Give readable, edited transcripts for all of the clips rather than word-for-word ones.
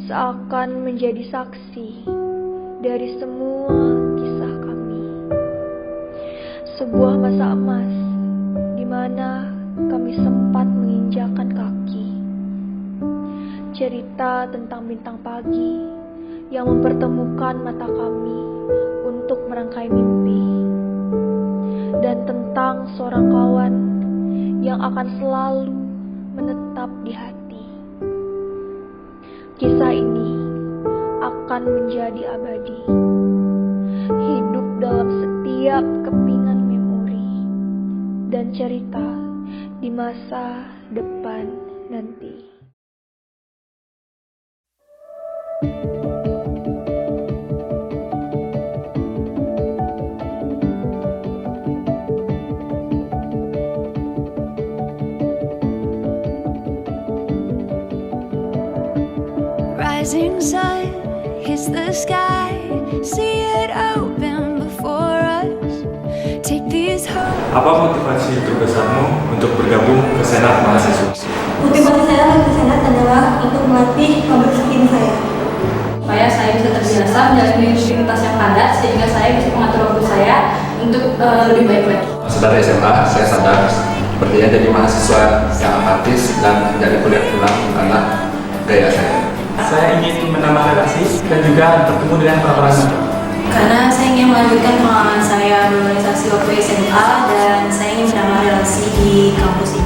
seakan menjadi saksi dari semua kisah kami. Sebuah masa emas di mana kami sempat menginjakan kaki. Cerita tentang bintang pagi yang mempertemukan mata kami untuk merangkai mimpi, dan tentang seorang kawan yang akan selalu menetap di hati. Kisah ini akan menjadi abadi, hidup dalam setiap kepingan memori dan cerita di masa depan nanti. Rising sun hits the sky, see it open before us. Take these hopes. Apa motivasi terbesarmu untuk bergabung ke Senat Mahasiswa? Motivasi saya ke Senat adalah untuk melatih public speaking saya. Supaya saya bisa terbiasa menjalani rutinitas yang padat sehingga saya bisa mengatur waktu saya untuk lebih baik lagi. Dari SMA, saya sadar sepertinya jadi mahasiswa yang apatis dan menjadi kuliah pulang karena gaya saya. Saya ingin menambah relasi dan juga bertemu dengan orang-orang. Karena saya ingin melanjutkan pengalaman saya berorganisasi waktu SMA dan saya ingin menambah relasi di kampus ini.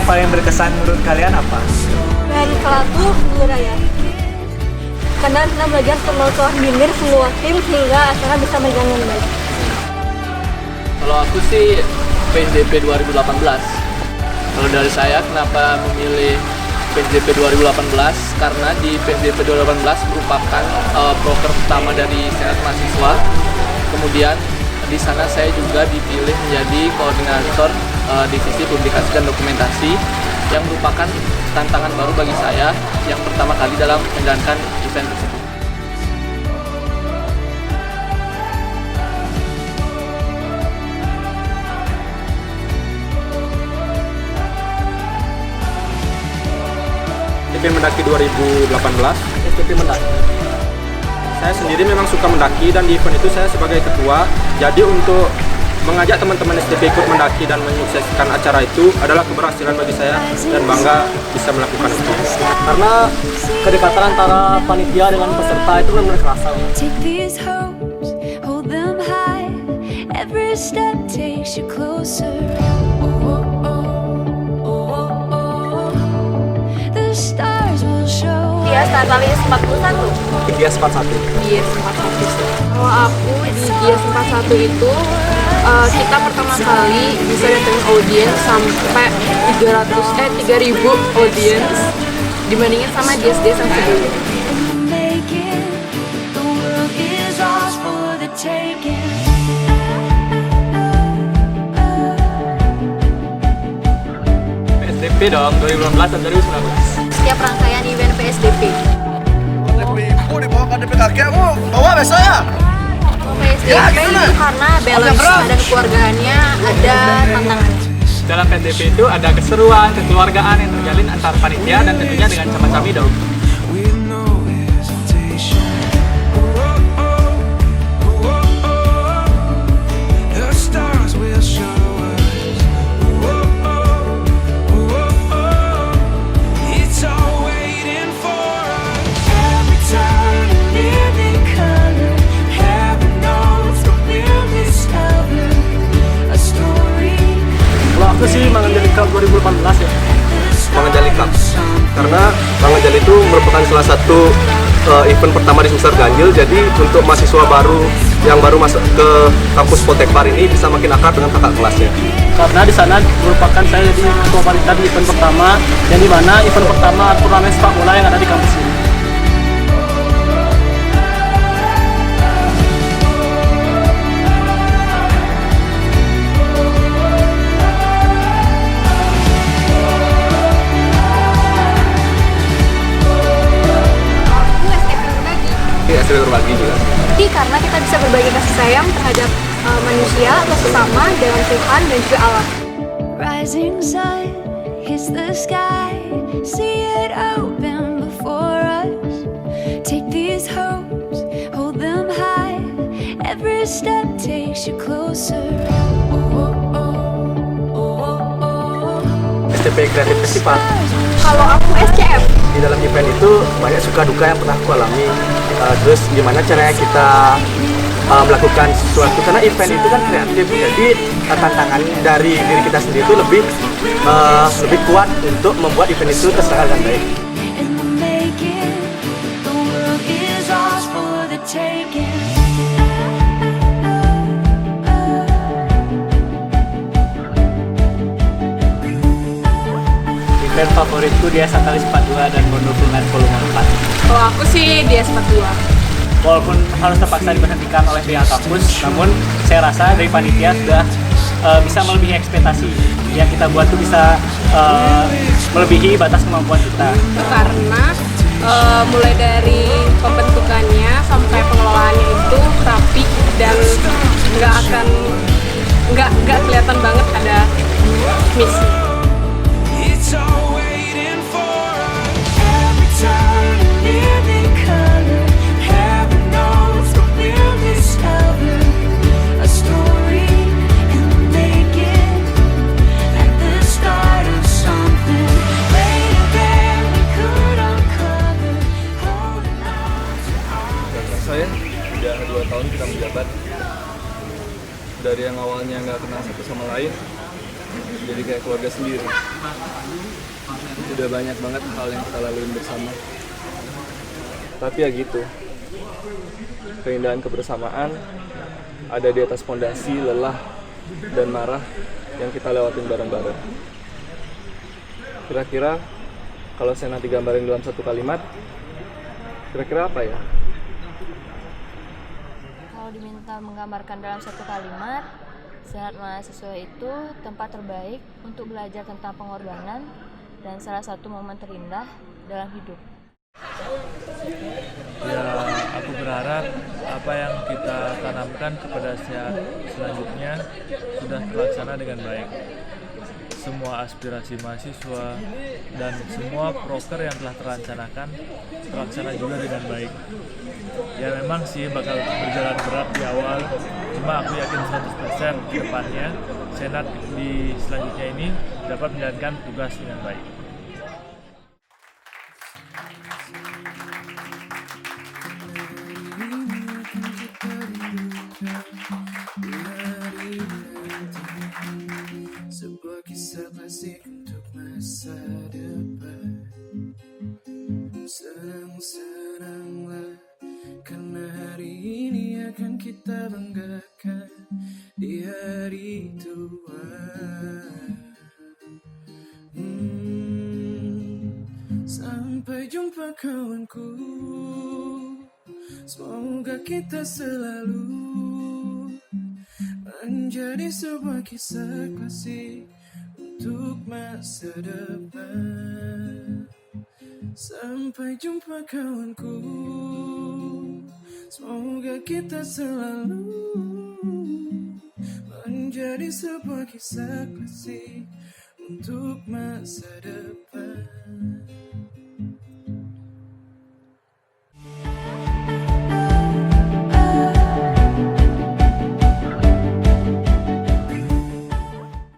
Paling berkesan menurut kalian apa? Dari Kelatu Raya. Karena kita belajar semua bibir semua tim sehingga acara bisa berjalan dengan baik. Kalau aku sih PSDP 2018. Kalau dari saya kenapa memilih PSDP 2018? Karena di PSDP 2018 merupakan proker pertama dari Senat Mahasiswa. Kemudian di sana saya juga dipilih menjadi koordinator divisi publikasi dan dokumentasi yang merupakan tantangan baru bagi saya yang pertama kali dalam menjalankan event tersebut. STP Mendaki 2018. STP Mendaki. Saya sendiri memang suka mendaki dan di event itu saya sebagai ketua. Jadi untuk mengajak teman-teman STP ikut mendaki dan menyukseskan acara itu adalah keberhasilan bagi saya dan bangga bisa melakukan itu. Karena kedekatan antara panitia dengan peserta itu benar-benar kerasa. Take these hopes, hold them high. Every step takes you closer. The stars will show. Gias Natalis 41. Gias 41. Gias 41. Kalau aku di Gias 41 itu kita pertama kali bisa datengin audiens sampai 3.000 audiens dibandingin sama Gias-Gias yang sebelumnya. PSDP dong, 2018 dan 2019. Setiap rangkaian event PSDP. Dibawa ke kakekmu, bawa besok ya? PSDP itu karena balance dan keluargaannya ada tantangan. Dalam PSDP itu ada keseruan, kekeluargaan yang terjalin antar panitia dan tentunya dengan sama-sama dong. aku sih Manganjali Cup 2018 ya. Manganjali Cup karena Manganjali itu merupakan salah satu event pertama di semester ganjil, jadi untuk mahasiswa baru yang baru masuk ke kampus Poltekbar ini bisa makin akrab dengan kakak kelasnya. Karena di sana merupakan saya jadi ketua panitia di event pertama, yang dimana event pertama turnamen sepak bola yang ada di kampus ini. SMP berbagi juga. Jadi karena kita bisa berbagi kasih sayang terhadap manusia atau sesama dengan Tuhan dan juga alam. Rising sun hits the sky, see it open before us. Take these hopes, hold them high. Every step takes you closer. STP Kreatif Festival. Kalau aku SCF. Di dalam event itu banyak suka duka yang pernah aku alami. Terus gimana caranya kita melakukan sesuatu, karena event itu kan kreatif, jadi tantangan dari diri kita sendiri itu lebih kuat untuk membuat event itu terselenggara dengan baik. Event favoritku dia Satalis 42 dan Bondofungan volume 4. Kalau aku sih dia 42. Walaupun harus terpaksa diberhentikan oleh pihak kampus, namun saya rasa dari panitia sudah bisa melebihi ekspektasi. Yang kita buat tuh bisa melebihi batas kemampuan kita. Karena mulai dari pembentukannya sampai pengelolaannya itu rapi dan nggak kelihatan banget ada misi. Saya udah 2 tahun kita menjabat, dari yang awalnya nggak kenal satu sama lain jadi kayak keluarga sendiri. Udah banyak banget hal yang kita laluin bersama, tapi ya gitu, keindahan kebersamaan ada di atas fondasi lelah dan marah yang kita lewatin bareng-bareng. Kira-kira kalau saya nanti gambarin dalam satu kalimat, kira-kira apa ya? Kalau diminta menggambarkan dalam satu kalimat, Senat Mahasiswa itu tempat terbaik untuk belajar tentang pengorbanan dan salah satu momen terindah dalam hidup. Ya, aku berharap apa yang kita tanamkan kepada Senat selanjutnya sudah terlaksana dengan baik. Semua aspirasi mahasiswa dan semua proker yang telah terancanakan terlaksana juga dengan baik. Ya memang sih bakal berjalan berat di awal, cuma aku yakin 100% ke depannya Senat di selanjutnya ini dapat menjalankan tugas dengan baik. Sebuah kisah klasik untuk masa depan. Senang-senanglah, karena hari ini akan kita banggakan di hari Tuhan. Sampai jumpa kawanku, semoga kita selalu menjadi sebuah kisah klasik untuk masa depan. Sampai jumpa kawanku, semoga kita selalu menjadi sebuah kisah klasik untuk masa depan.